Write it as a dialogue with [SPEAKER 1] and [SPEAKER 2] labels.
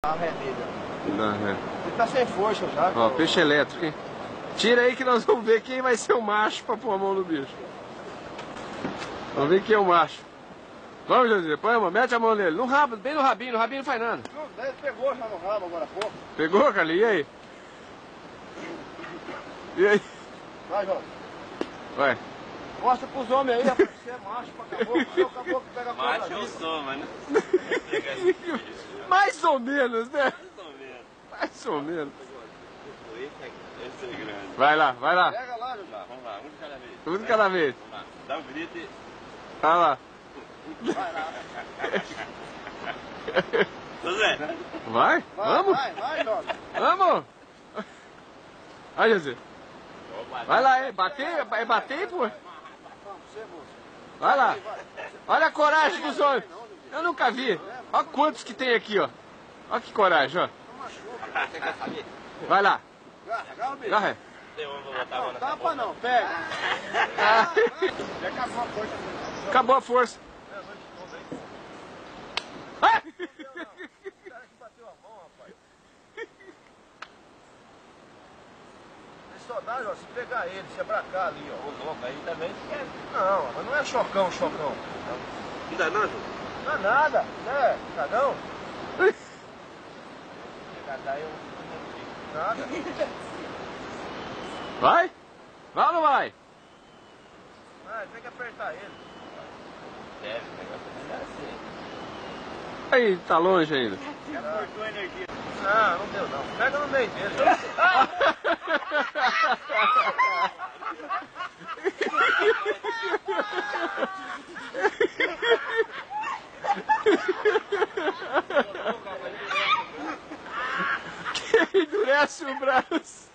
[SPEAKER 1] A ré dele, ó.
[SPEAKER 2] É.
[SPEAKER 1] Ele tá sem força já.
[SPEAKER 2] Ó, peixe elétrico, hein? Tira aí que nós vamos ver quem vai ser o macho pra pôr a mão no bicho. Vamos ver quem é o macho. Vamos, José, põe a mão, mete a mão nele. No rabo, bem no rabinho não faz nada.
[SPEAKER 1] Não, ele pegou já no rabo agora há pouco.
[SPEAKER 2] Pegou, Carlinhos? E aí? E aí?
[SPEAKER 1] Vai, Jorge.
[SPEAKER 2] Vai.
[SPEAKER 1] Mostra pros homens aí, rapaz. Você é macho pra caboclo. Você é o caboclo que pega a coisa.
[SPEAKER 3] Macho eu sou, mas não.
[SPEAKER 2] Mais ou menos, né?
[SPEAKER 3] Mais ou menos.
[SPEAKER 2] Mais ou menos.
[SPEAKER 3] Esse é grande.
[SPEAKER 2] Vai lá, vai lá.
[SPEAKER 1] Pega lá, Jorge.
[SPEAKER 3] Vamos lá, um de cada vez.
[SPEAKER 2] Um de cada vez.
[SPEAKER 3] Vamos lá. Dá um grito e.
[SPEAKER 2] Vai lá.
[SPEAKER 1] Vai lá.
[SPEAKER 3] José.
[SPEAKER 2] Vai?
[SPEAKER 1] Vai,
[SPEAKER 2] Vamos?
[SPEAKER 1] vai, Jorge.
[SPEAKER 2] Vamos! Vai, José. Vai lá, é bater, pô.
[SPEAKER 1] Vamos, você, moço.
[SPEAKER 2] Vai lá. Olha a coragem dos homens. Eu nunca vi. Olha quantos que tem aqui, ó. Olha que coragem, ó.
[SPEAKER 3] Você quer saber?
[SPEAKER 2] Vai lá.
[SPEAKER 1] Agarra o bicho.
[SPEAKER 2] Agarra.
[SPEAKER 3] Eu vou botar a mão
[SPEAKER 1] Não
[SPEAKER 3] na
[SPEAKER 1] tapa não, pega.
[SPEAKER 2] Ah,
[SPEAKER 1] Já acabou a força.
[SPEAKER 2] acabou a força. Ah!
[SPEAKER 1] O cara que bateu a mão, rapaz. Ele só dá, ó, se pegar ele, se abracar ali, ó.
[SPEAKER 3] Ô, louco, aí também quer.
[SPEAKER 1] Não, mas não é chocão.
[SPEAKER 3] Não dá nada?
[SPEAKER 1] Não é nada, né? Cagão?
[SPEAKER 3] Pegar eu.
[SPEAKER 1] Nada.
[SPEAKER 2] Vai? Vai ou não vai?
[SPEAKER 1] Ah, tem que apertar ele.
[SPEAKER 3] Deve, o negócio não é assim.
[SPEAKER 2] Aí, tá longe ainda.
[SPEAKER 3] Cortou a energia.
[SPEAKER 1] Não deu não. Pega no meio dele.
[SPEAKER 2] Que endurece o braço.